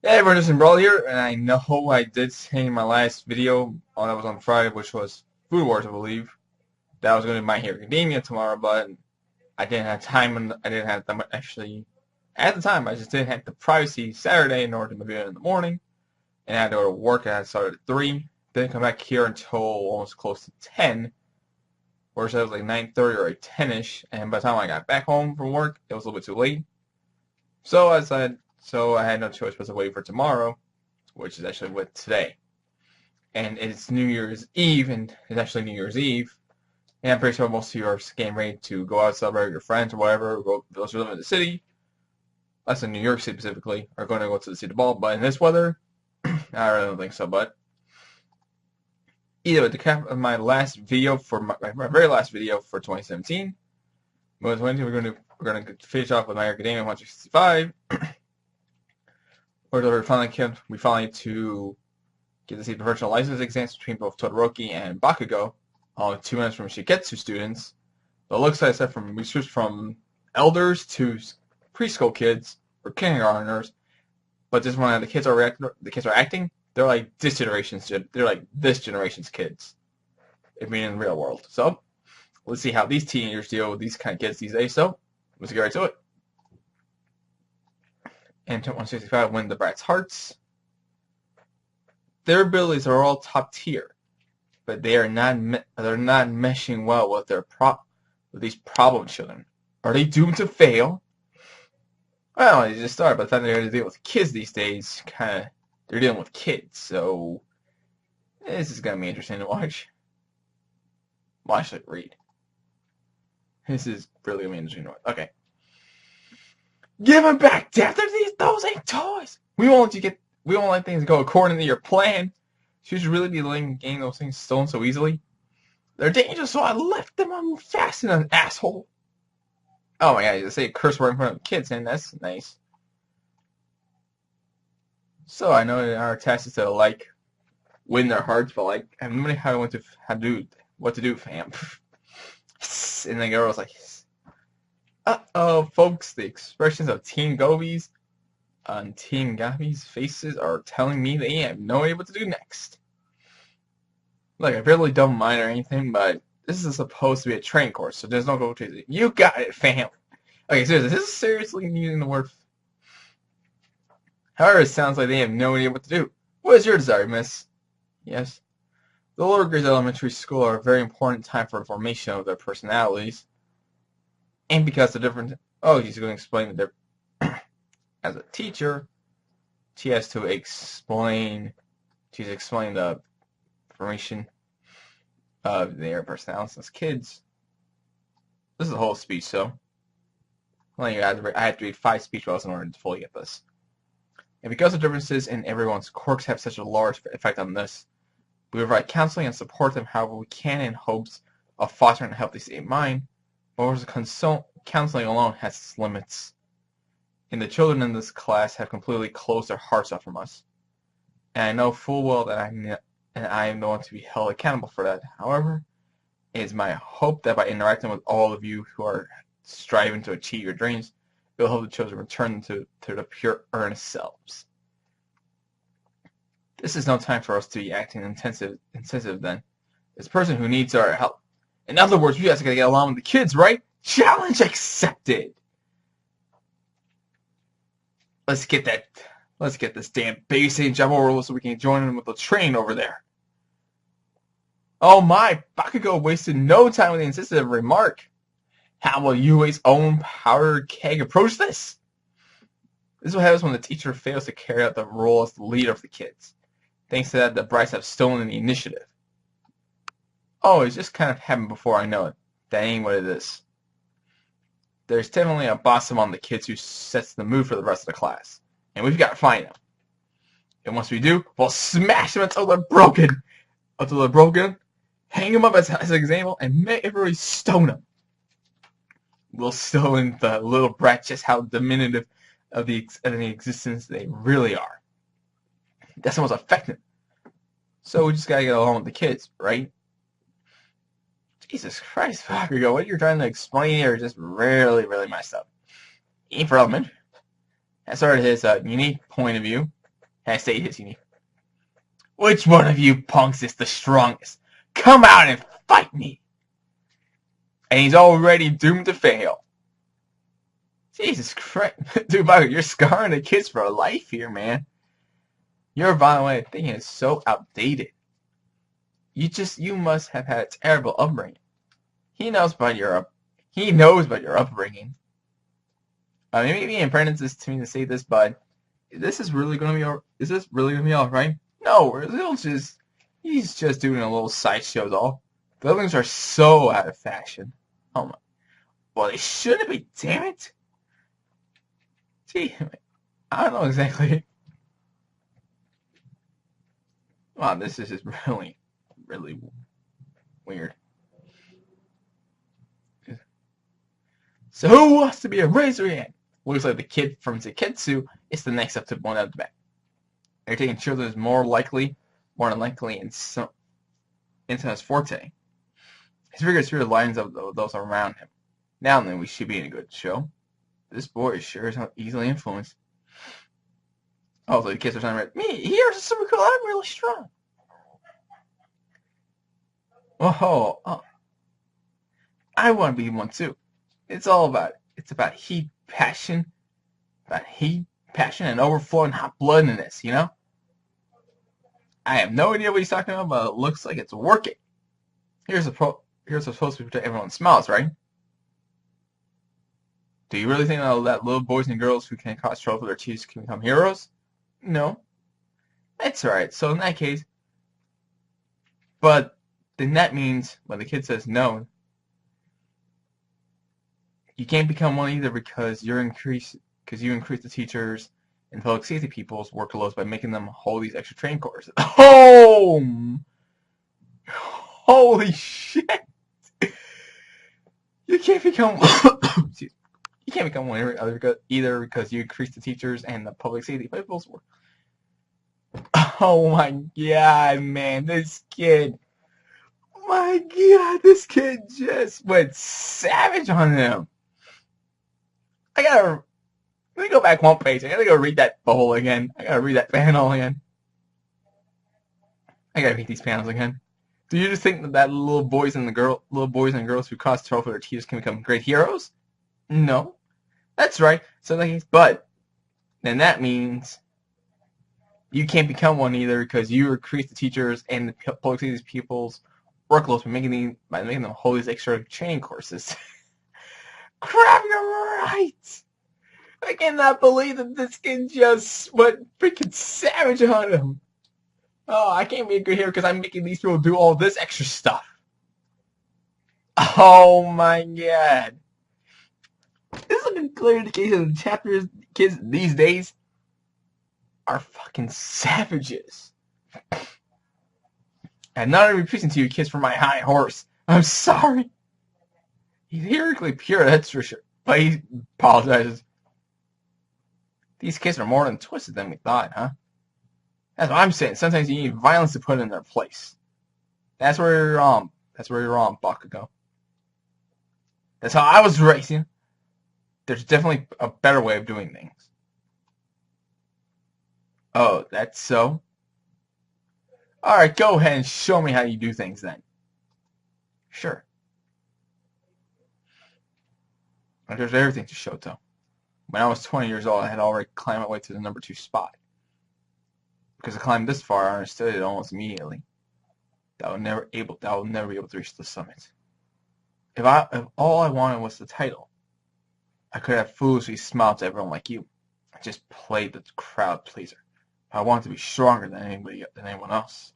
Hey everyone, this is Brawl here, and I know I did say in my last video, that was on Friday, which was Food Wars, I believe, that I was going to My Hero Academia tomorrow, but I didn't have time, and I didn't have time, actually, at the time, I just didn't have the privacy Saturday in order to do it in the morning, and I had to go to work, and I started at 3, didn't come back here until almost close to 10, or so it was like 9:30 or like 10-ish, and by the time I got back home from work, it was a little bit too late, so I had no choice but to wait for tomorrow, which is actually with today. And it's New Year's Eve, and it's actually New Year's Eve. And I'm pretty sure most of you are getting ready to go out, celebrate with your friends or whatever, or those who live in the city, us in New York City specifically, are going to go to the City Ball. But in this weather, I really don't think so. But either way, to cap my last video for my very last video for 2017, we're going to finish off with My Hero Academia 165. Where we finally to get to see professional license exams between both Todoroki and Bakugo, only 2 minutes from Shiketsu students. But it looks like we switched from elders to preschool kids or kindergartners. But this one, the kids are acting. They're like this generation's kids. I mean, in the real world. So let's see how these teenagers deal with these kind of kids these days. So let's get right to it. And 165 win the Brat's hearts. Their abilities are all top tier, but they're not meshing well with with these problem children. Are they doomed to fail? Well, they just started. By the time they're going to deal with kids these days, they're dealing with kids. So this is going to be interesting to watch. Well, actually, read. This is really going to be interesting to watch. Okay. Give them back, Death! Those ain't toys! We won't let things go according to your plan. You should really be letting getting those things stolen so easily. They're dangerous, so I left them unfastened, an asshole. Oh my god, you say a curse word in front of kids, and that's nice. So I know that our task is to win their hearts, but I have no idea what to do, fam. And the girl was like, uh-oh, folks, the expressions of Team Gobi's on Team Gabi's faces are telling me they have no idea what to do next. Look, I really don't mind or anything, but this is supposed to be a training course, so there's no go chasing. You got it, fam. Okay, seriously, this is seriously using the word. However, it sounds like they have no idea what to do. What is your desire, miss? Yes. The lower grades of elementary school are a very important time for the formation of their personalities. And because the different... Oh, he's going to explain the as a teacher, she's explained the formation of their personalities as kids. This is a whole speech, so I had to read 5 speech bubbles in order to fully get this. And because the differences in everyone's quirks have such a large effect on this, we provide counseling and support them however we can in hopes of fostering a healthy state of mind, but counseling alone has its limits. And the children in this class have completely closed their hearts off from us. And I know full well that I am the one to be held accountable for that. However, it is my hope that by interacting with all of you who are striving to achieve your dreams, it will help the children return to their pure, earnest selves. This is no time for us to be acting insensitive then. This person who needs our help. In other words, you guys are going to get along with the kids, right? Challenge accepted! Let's get this damn basic job over so we can join in with the train over there. Oh my, Bakugo wasted no time with the insensitive remark. How will Yui's own powder keg approach this? This is what happens when the teacher fails to carry out the role as the leader of the kids. Thanks to that, the Brights have stolen the initiative. Oh, it's just kind of happened before I know it. That ain't what it is. There's definitely a boss among the kids who sets the mood for the rest of the class. And we've got to find him. And once we do, we'll smash them until they're broken. Hang them up as an example, and make everybody stone them. We'll show in the little brat just how diminutive of the existence they really are. That's the most effective. So we just got to get along with the kids, right? Jesus Christ, Bakugo, what you're trying to explain here is just really messed up. Even for elementary. That's sort of his unique point of view. I say his unique. Which one of you punks is the strongest? Come out and fight me! And he's already doomed to fail. Jesus Christ. Dude, Michael, you're scarring the kids for life here, man. Your violent way of thinking is so outdated. You must have had a terrible upbringing. He knows about your upbringing. Maybe in parentheses to me to say this, but is this really gonna be alright? No, he's just doing a little sideshow doll. Buildings are so out of fashion. Oh my. Well, they shouldn't be, damn it. Gee, I don't know exactly. Wow, this is just really, really weird. So who wants to be a Razorhead? Looks like the kid from Zeketsu is the next up to one out of the back. They're taking children is more than likely in his forte. His vigorous spirit lines up those around him. Now then, we should be in a good show. This boy sure is not easily influenced. Oh, so the kids are saying, right? Me, here's super cool. I'm really strong. Oh, I want to be one too. It's about heat, passion, and overflowing hot blood in this, you know? I have no idea what he's talking about, but it looks like it's working. Here's supposed to protect everyone's smiles, right? Do you really think that little boys and girls who can cause trouble for their teachers can become heroes? No. That's right. So in that case, but then that means when the kid says no, you can't become one either because you increase the teachers and public safety people's workloads by making them hold these extra training courses. Oh, holy shit! You can't become one either because you increase the teachers and the public safety people's work. Oh my god, man, this kid just went savage on him. Let me go back one page. I gotta go read that bubble again. I gotta read that panel again. I gotta read these panels again. Do you just think that little boys and girls who cause trouble for their teachers can become great heroes? No. That's right. So but then that means you can't become one either because you increase the teachers and the public safety people's workloads by making them hold these extra training courses. Crap, you're right. I cannot believe that this kid just went freaking savage on him. Oh, I can't be a good hero because I'm making these people do all this extra stuff. Oh my god. This is a clear indication of the chapters kids these days are fucking savages. I'm not even preaching to you kids from my high horse. I'm sorry. He's lyrically pure, that's for sure. But he apologizes. These kids are more than twisted than we thought, huh? That's what I'm saying. Sometimes you need violence to put in their place. That's where you're wrong. Bakugo. That's how I was raised. There's definitely a better way of doing things. Oh, that's so? Alright, go ahead and show me how you do things then. Sure. There's everything to Shoto. When I was 20 years old, I had already climbed my way to the number 2 spot. Because I climbed this far, I understood it almost immediately. That I would never be able to reach the summit. If all I wanted was the title, I could have foolishly smiled to everyone like you. I just played the crowd pleaser. I wanted to be stronger than anyone else.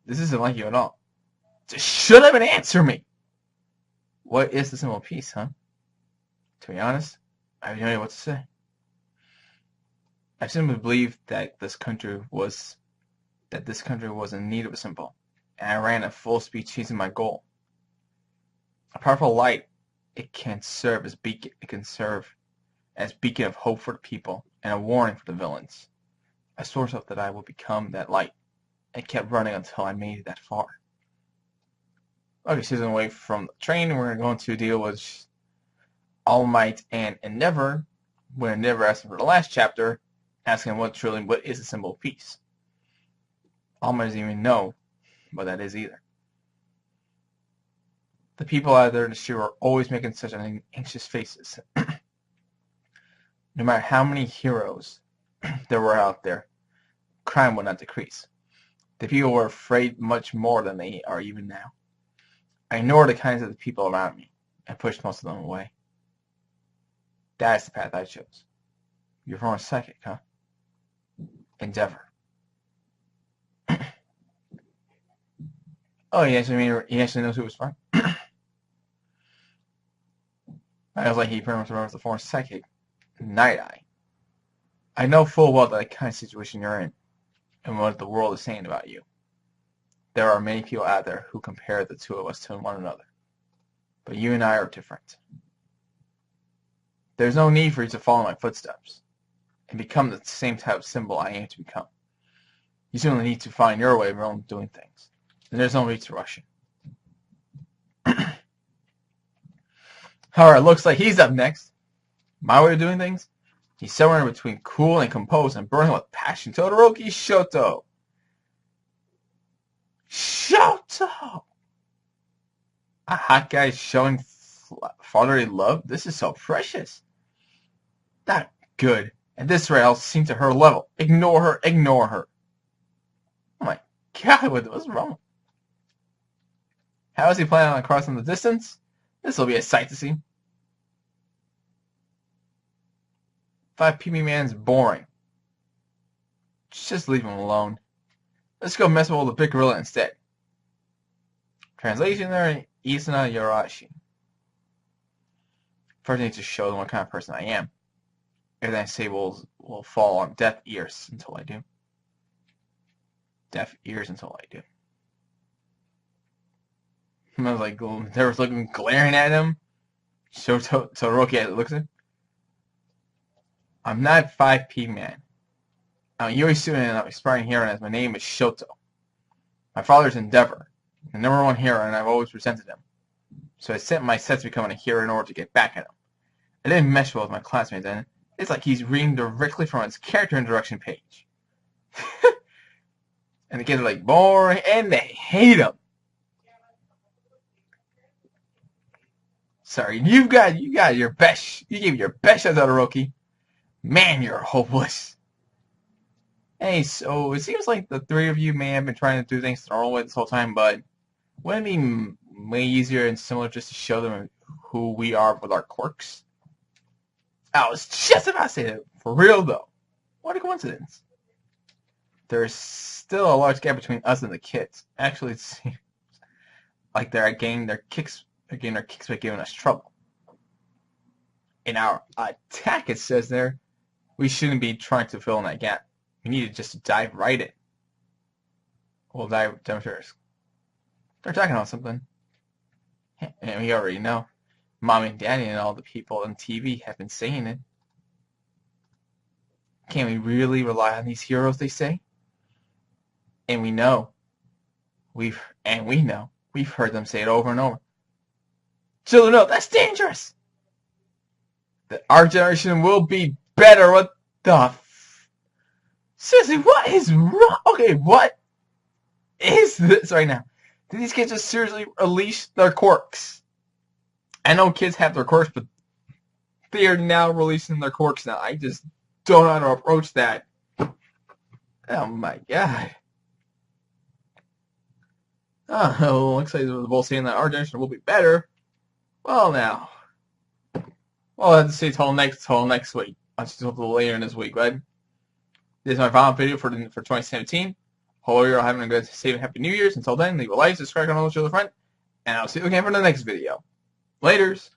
This isn't like you at all. Just shut up and answer me! What is the symbol of peace, huh? To be honest, I have no idea what to say. I simply believed that this country was in need of a symbol, and I ran at full speed chasing my goal. A powerful light, it can serve as beacon of hope for the people and a warning for the villains. I swore myself that I would become that light, and kept running until I made it that far. Okay, season away from the train, we're going to deal with All Might and Endeavor. When Endeavor asked him for the last chapter, asking what is a symbol of peace. Alma doesn't even know what that is either. The people out there in the street are always making such anxious faces. No matter how many heroes there were out there, crime would not decrease. The people were afraid much more than they are even now. I ignored the kindness of the people around me and pushed most of them away. That's the path I chose. You're from a psychic, huh? Endeavor. Oh, he actually knows who was from. I was like, he pretty much remembers the former psychic, Night Eye. I know full well that kind of situation you're in, and what the world is saying about you. There are many people out there who compare the two of us to one another. But you and I are different. There's no need for you to follow my footsteps and become the same type of symbol I aim to become. You simply need to find your way of doing things. And there's no need to rush it. Alright, looks like he's up next. My way of doing things? He's somewhere in between cool and composed and burning with passion. Todoroki Shoto. Shoto! A hot guy showing fatherly love? This is so precious. Not good. At this rate, I'll sink to her level. Ignore her, ignore her. Oh my god, what's wrong? How is he planning on crossing the distance? This will be a sight to see. 5PB man's boring. Just leave him alone. Let's go mess with all the big gorilla instead. Translation there, Isuna Yorashi. First I need to show them what kind of person I am. Everything I say will fall on deaf ears until I do. Deaf ears until I do. I was like, they were looking, glaring at him. So Todoroki looks at him. I'm not 5P man. I'm a Yui student and I'm aspiring hero, as my name is Shoto. My father's Endeavor, the #1 hero, and I've always resented him. So I sent my set to becoming a hero in order to get back at him. I didn't mesh well with my classmates, and it's like he's reading directly from his character introduction page. And the kids are like boring, and they hate him. Sorry, you got your best. You gave your best shot, Todoroki. Man, you're hopeless. Hey, so it seems like the three of you may have been trying to do things the wrong way this whole time, but wouldn't it be way easier and similar just to show them who we are with our quirks? I was just about to say that. For real, though. What a coincidence. There's still a large gap between us and the kids. Actually, it seems like they're getting their kicks by giving us trouble. In our attack, it says there, we shouldn't be trying to fill in that gap. We need to just dive right in. We'll dive downstairs. They're talking about something. And we already know. Mom and Daddy and all the people on TV have been saying it. Can we really rely on these heroes, they say? And we know. We've heard them say it over and over. Children, no, that's dangerous! That our generation will be better. What the seriously, what is wrong? Okay, what is this right now? Did these kids just seriously release their quirks? I know kids have their quirks, but they are now releasing their quirks now. I just don't know how to approach that. Oh my god. Oh, looks like they're both saying that our generation will be better. Well, now. Well, I'll have to say till next week. I'll just talk a little later in this week, but this is my final video for 2017. Hope you're all having a good, safe, and happy New Year's. Until then, leave a like, subscribe, and all the friend, and I'll see you again for the next video. Laters.